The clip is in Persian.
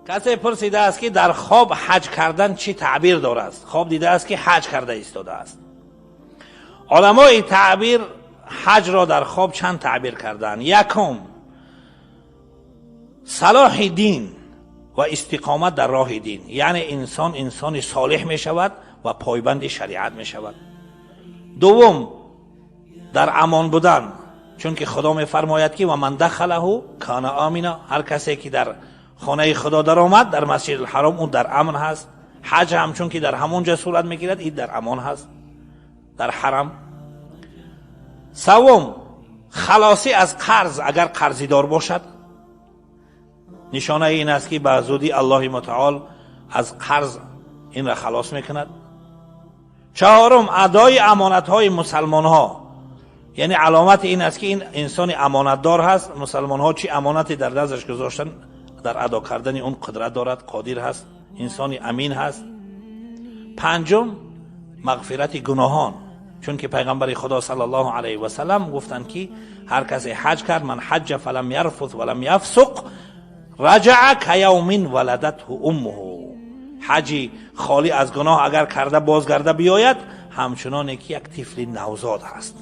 کسی پرسیده است که در خواب حج کردن چی تعبیر دارد؟ خواب دیده است که حج کرده ایستاده است. علمای تعبیر حج را در خواب چند تعبیر کردن. یکم، صلاح دین و استقامت در راه دین، یعنی انسان صالح می شود و پایبند شریعت می شود. دوم، در امان بودن، چون که خدا می فرماید که و من دخله کان آمنا، هر کسی که در خانه خدا در آمد در مسجد الحرام اون در امن هست. حج هم چون که در همونجا صورت میگیرد این در امان هست در حرم. سوم، خلاصی از قرض، اگر قرضی دار باشد، نشانه این است که به زودی الله متعال از قرض این را خلاص میکند. چهارم، ادای امانت های مسلمان ها، یعنی علامت این است که این انسان امانت دار هست. مسلمان ها چی امانتی در دستش گذاشتن در ادا کردن اون قدرت دارد، قادر هست، انسان امین هست. پنجم، مغفرت گناهان، چون که پیغمبر خدا صلی الله علیه و سلم گفتند که هر کسی حج کرد، من حج فلم یرفث ولم یفسق رجع کیوم ولدته امه، حجی خالی از گناه اگر کرده بازگرده بیاید همچنان که یک طفل نوزاد هست.